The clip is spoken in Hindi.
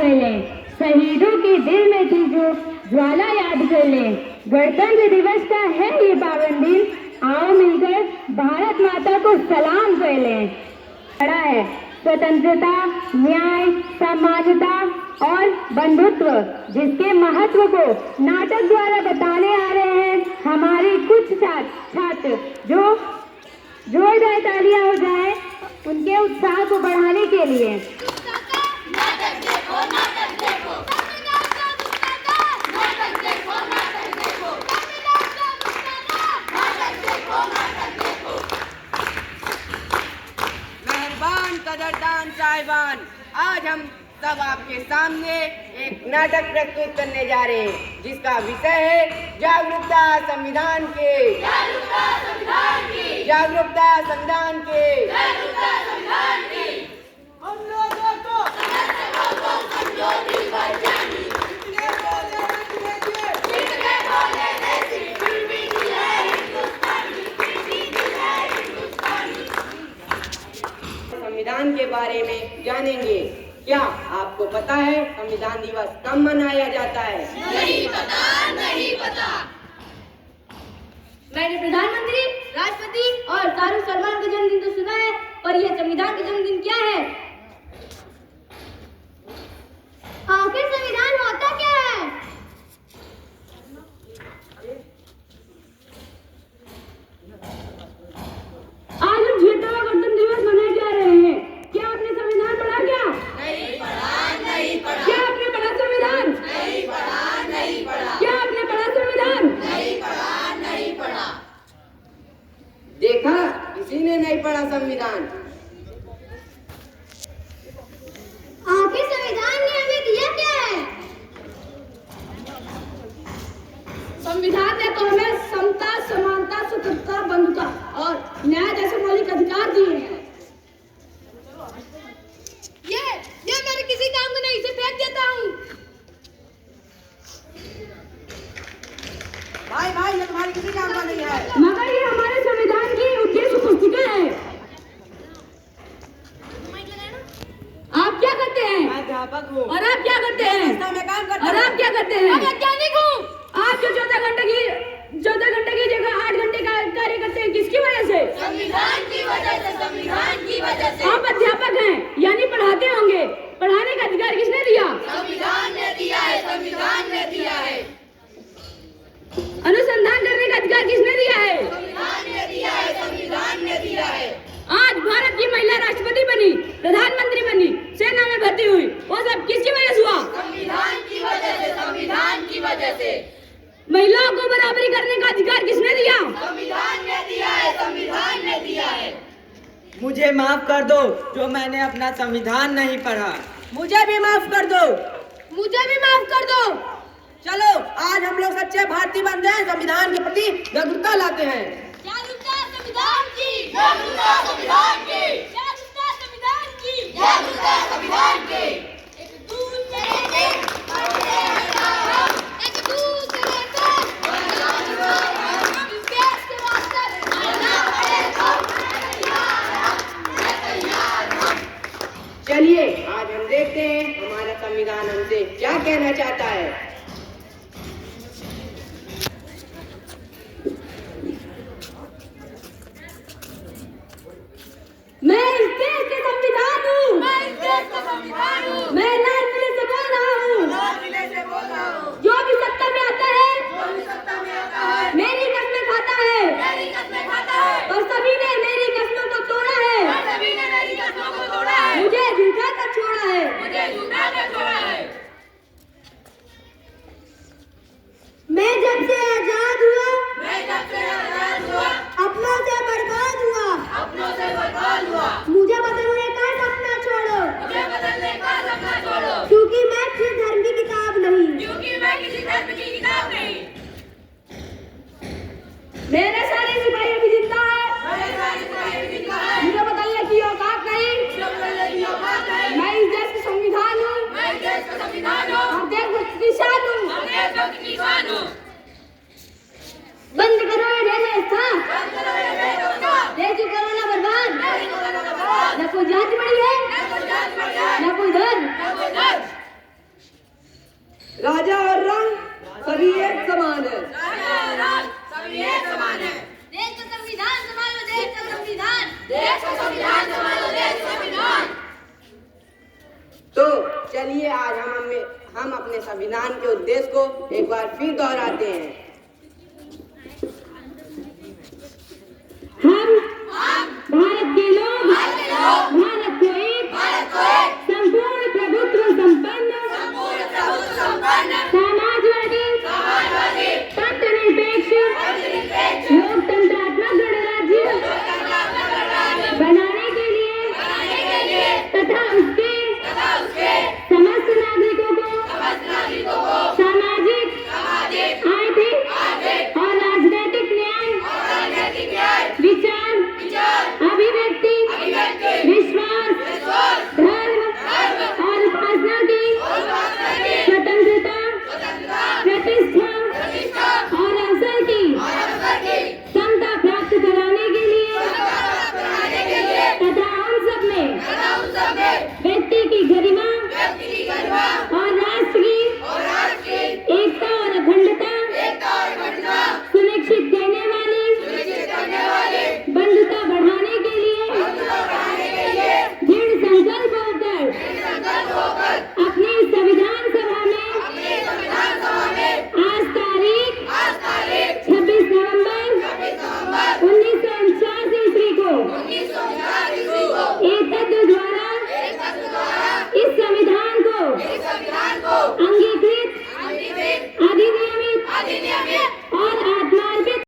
कर लें, शहीदों के दिल में थी जो ज्वाला याद कर लें। गणतंत्र दिवस का है ये पावन दिन, आओ मिलकर भारत माता को सलाम कर लें। खड़ा है स्वतंत्रता, न्याय, समानता और बंधुत्व, जिसके महत्व को नाटक द्वारा बताने आ रहे हैं हमारे कुछ छात्र। जो जोरदार तालियां हो जाए उनके उत्साह को बढ़ाने के लिए। मेहरबान कदरदान साहिबान, आज हम सब आपके सामने एक नाटक प्रस्तुत करने जा रहे हैं जिसका विषय है जागरूकता संविधान के। जागरूकता संविधान की। जागरूकता संविधान के। जागरूकता संविधान की। हम लोगों को समझो दिल भर जानी। संविधान के बारे में जानेंगे। क्या आपको पता है संविधान दिवस कब मनाया जाता है? नहीं पता, नहीं पता। मैंने प्रधानमंत्री, राष्ट्रपति और शाहरुख सलमान का जन्मदिन तो सुना है, पर यह संविधान का जन्मदिन क्या है? आखिर संविधान होता क्या है? आज हम 76वां गणतंत्र दिवस मनाए जा रहे हैं। क्या आपने संविधान पढ़ा क्या? नहीं पढ़ा, नहीं पढ़ा। क्या आपने पढ़ा संविधान? नहीं पढ़ा, नहीं पढ़ा। क्या आपने पढ़ा संविधान? नहीं पढ़ा, नहीं पढ़ा। देखा, किसी ने नहीं पढ़ा संविधान। आखिर संविधान ने हमें दिया क्या है? संविधान ने तो हमें समता, समानता, स्वतंत्रता, बंधुता और न्याय जैसे मौलिक अधिकार दिए हैं। ये मेरे किसी काम को नहीं, इसे फेंक देता हूँ। भाई ये तुम्हारे किसी काम का नहीं है। मगर ये हमारे संविधान की उद्देश्य पुस्तिका है। आप क्या करते हैं? मैं अध्यापक हूँ। और आप क्या करते हैं? मैं काम करता और हूँ। आप क्या करते हैं? मैं वैज्ञानिक हूँ। आप जो 14 घंटे की जगह 8 घंटे का कार्य करते हैं, किसकी वजह से? संविधान की वजह से, संविधान की वजह से। आप अध्यापक हैं, यानी पढ़ाते होंगे। पढ़ाने का अधिकार किसने दिया? संविधान ने दिया है, संविधान ने दिया है। अनुसंधान करने का अधिकार किसने दिया है? संविधान ने दिया है, संविधान ने दिया है। आज भारत की महिला राष्ट्रपति बनी, प्रधानमंत्री बनी, सेना में भर्ती हुई, वो सब किसकी वजह से हुआ? संविधान की वजह से, संविधान की वजह से। महिलाओं को बराबरी करने का अधिकार किसने दिया? संविधान ने दिया है, संविधान ने दिया है। मुझे माफ कर दो जो मैंने अपना संविधान नहीं पढ़ा। मुझे भी माफ कर दो। मुझे भी माफ कर दो। चलो आज हम लोग सच्चे भारतीय बन जाएं, संविधान के प्रति जागरूकता लाते हैं। जागरूकता संविधान की। जागरूकता संविधान की। जागरूकता संविधान की। जागरूकता संविधान की। एक दूसरे से हटाओ, एक दूसरे से हटाओ, इस देश के वास्ते मरना पड़े तो मैं तैयार हूँ। चलिए आज हम देखते हैं हमारा संविधान हमसे क्या कहना चाहता है। मैं इस देश के संविधान हूँ। मैं इस देश का संविधान हूँ। मैं लाल किले से बोल रहा हूँ। लाल किले से बोल रहा हूँ। जो भी सत्ता में आता है, जो भी सत्ता में आता है, मेरी कस्में खाता है, मेरी कस्में खाता है। और सभी ने मेरी कस्मों को तोड़ा है। और सभी ने मेरी कस्मों को तोड़ा है। मुझे झूठा कर छोड़ा है। मुझे झूठा कर छोड़ा है। मैं जब से आजाद हुआ, मैं जब से आजाद हुआ, अपनों से बर्बाद हुआ। अपनों से बर्बाद हुआ। मुझे बदलने का सपना छोड़ो, मुझे बदलने का सपना छोड़ो, क्योंकि मैं किसी धर्म की किताब नहीं। क्योंकि मैं किसी धर्म की किताब नहीं। मेरे सारे सिपाही अभी जिंदा है। मेरे सारे सिपाही भी जिंदा है। मुझे बदलने की औकात नहीं। मुझे बदलने की औकात नहीं। मैं इस देश का संविधान हूँ। मैं इस देश का संविधान हूँ। और देशभक्त की शान हूँ। और देशभक्त की शान हूँ। बंद करो ये देशस्थान, बंद करो ये बेरोजगार। देश की कोरोना बर्बाद। देश को करना बर्बाद। न कोई जाति बड़ी है, न कोई जात बड़ी है, न कोई धर्म। न कोई धर्म। राजा और रंग सभी एक समान है। सभी एक समान है। देश का संविधान संभालो, देश का संविधान, देश का संविधान संभालो, देश का संविधान। तो चलिए आज हम अपने संविधान के उद्देश्य को एक बार फिर दोहराते हैं। हम भारत के लोग